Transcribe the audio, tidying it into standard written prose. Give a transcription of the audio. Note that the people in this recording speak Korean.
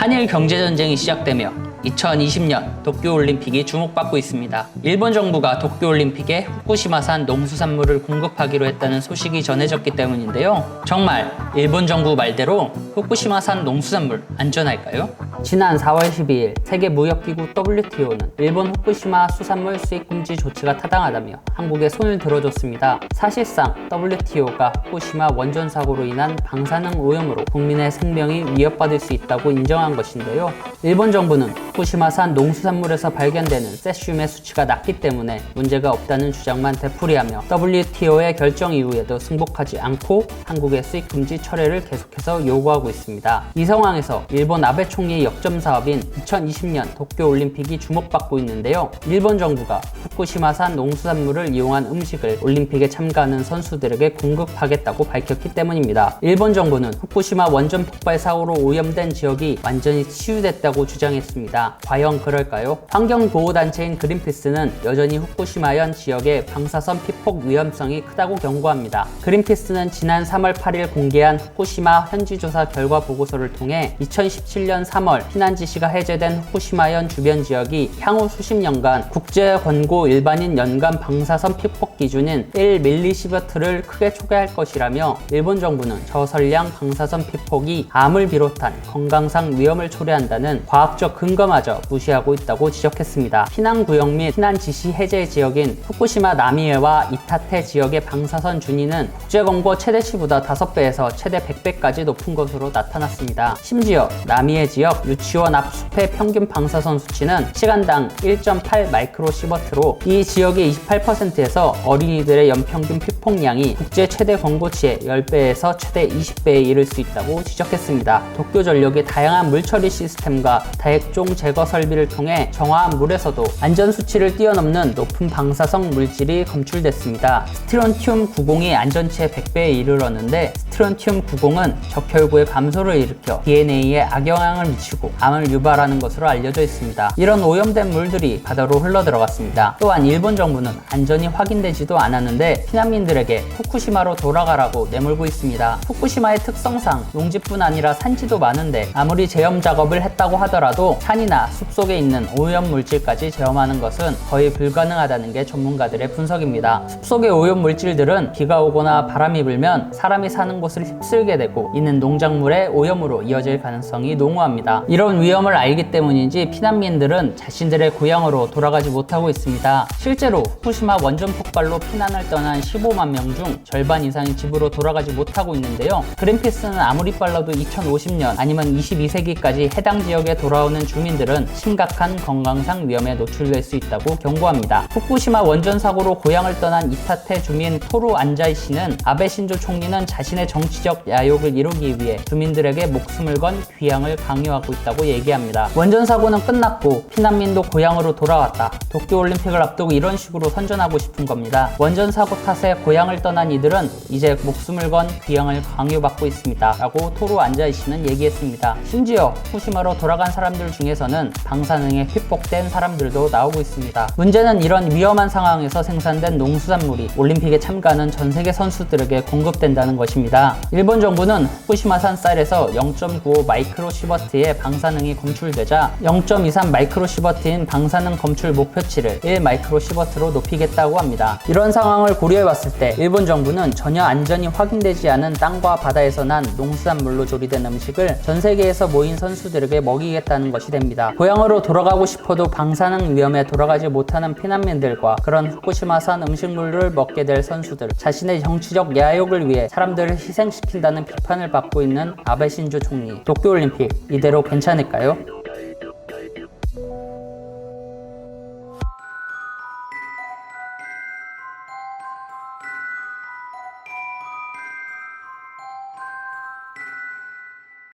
한일 경제전쟁이 시작되며 2020년 도쿄올림픽이 주목받고 있습니다. 일본 정부가 도쿄올림픽에 후쿠시마산 농수산물을 공급하기로 했다는 소식이 전해졌기 때문인데요. 정말 일본 정부 말대로 후쿠시마산 농수산물 안전할까요? 지난 4월 12일 세계무역기구 WTO는 일본 후쿠시마 수산물 수입 금지 조치가 타당하다며 한국에 손을 들어줬습니다. 사실상 WTO가 후쿠시마 원전 사고로 인한 방사능 오염으로 국민의 생명이 위협받을 수 있다고 인정한 것인데요. 일본 정부는 후쿠시마산 농수산물에서 발견되는 세슘의 수치가 낮기 때문에 문제가 없다는 주장만 되풀이하며 WTO의 결정 이후에도 승복하지 않고 한국의 수입 금지 철회를 계속해서 요구하고 있습니다. 이 상황에서 일본 아베 총리의 역점 사업인 2020년 도쿄올림픽이 주목받고 있는데요. 일본 정부가 후쿠시마산 농수산물을 이용한 음식을 올림픽에 참가하는 선수들에게 공급하겠다고 밝혔기 때문입니다. 일본 정부는 후쿠시마 원전 폭발 사고로 오염된 지역이 완전히 치유됐다고 주장했습니다. 과연 그럴까요? 환경보호단체인 그린피스는 여전히 후쿠시마현 지역의 방사선 피폭 위험성이 크다고 경고합니다. 그린피스는 지난 3월 8일 공개한 후쿠시마 현지조사 결과 보고서를 통해 2017년 3월 피난 지시가 해제된 후쿠시마현 주변 지역이 향후 수십 년간 국제권고 일반인 연간 방사선 피폭 기준인 1mS를 크게 초과할 것이라며 일본 정부는 저설량 방사선 피폭이 암을 비롯한 건강상 위험을 초래한다는 과학적 근거마저 무시하고 있다고 지적했습니다. 피난구역 및 피난 지시 해제 지역인 후쿠시마 나미에와 이타테 지역의 방사선 준위는 국제권고 최대치보다 5배에서 최대 100배까지 높은 것으로 나타났습니다. 심지어 나미에 지역 유치원 앞 숲의 평균 방사선 수치는 시간당 1.8 마이크로시버트로 이 지역의 28%에서 어린이들의 연평균 피폭량이 국제 최대 권고치의 10배에서 최대 20배에 이를 수 있다고 지적했습니다. 도쿄전력의 다양한 물처리 시스템과 다액종 제거 설비를 통해 정화한 물에서도 안전수치를 뛰어넘는 높은 방사성 물질이 검출됐습니다. 스트론튬 90이 안전치의 100배에 이르렀는데 스트론튬 90은 적혈구의 감소를 일으켜 DNA에 악영향을 미치고 암을 유발하는 것으로 알려져 있습니다. 이런 오염된 물들이 바다로 흘러들어갔습니다. 또한 일본 정부는 안전이 확인되지도 않았는데 피난민들에게 후쿠시마로 돌아가라고 내몰고 있습니다. 후쿠시마의 특성상 농지뿐 아니라 산지도 많은데 아무리 제염 작업을 했다고 하더라도 산이나 숲속에 있는 오염 물질까지 제어하는 것은 거의 불가능하다는 게 전문가들의 분석입니다. 숲속의 오염 물질들은 비가 오거나 바람이 불면 사람이 사는 곳을 휩쓸게 되고 이는 농작물의 오염으로 이어질 가능성이 농후합니다. 이런 위험을 알기 때문인지 피난민들은 자신들의 고향으로 돌아가지 못하고 있습니다. 실제로 후쿠시마 원전 폭발로 피난을 떠난 15만 명 중 절반 이상이 집으로 돌아가지 못하고 있는데요. 그린피스는 아무리 빨라도 2050년 아니면 22세기까지 해당 지역에 돌아오는 주민들은 심각한 건강상 위험에 노출될 수 있다고 경고합니다. 후쿠시마 원전 사고로 고향을 떠난 이타테 주민 토루 안자이 씨는 아베 신조 총리는 자신의 정치적 야욕을 이루기 위해 주민들에게 목숨을 건 귀향을 강요하고 있다고 얘기합니다. 원전 사고는 끝났고 피난민도 고향으로 돌아왔다. 도쿄올림픽을 앞두고 이런 식으로 선전하고 싶은 겁니다. 원전 사고 탓에 고향을 떠난 이들은 이제 목숨을 건 귀향을 강요받고 있습니다. 라고 토루 안자이 씨는 얘기했습니다. 심지어 후쿠시마로 돌아간 사람들 중에서는 방사능에 휘폭된 사람들도 나오고 있습니다. 문제는 이런 위험한 상황에서 생산된 농수산물이 올림픽에 참가하는 전 세계 선수들에게 공급된다는 것입니다. 일본 정부는 후쿠시마산 쌀에서 0.95 마이크로시버트의 방사능이 검출되자 0.23 마이크로시버트인 방사능 검출 목표치를 1 마이크로시버트로 높이겠다고 합니다. 이런 상황을 고려해봤을 때 일본 정부는 전혀 안전이 확인되지 않은 땅과 바다에서 난 농수산물로 조리된 음식을 전 세계에서 모인 선수들에게 먹이겠다는 것이 됩니다. 고향으로 돌아가고 싶어도 방사능 위험에 돌아가지 못하는 피난민들과 그런 후쿠시마산 음식물을 먹게 될 선수들, 자신의 정치적 야욕을 위해 사람들을 희생시킨다는 비판을 받고 있는 아베 신조 총리. 도쿄올림픽 이대로 괜찮을까요?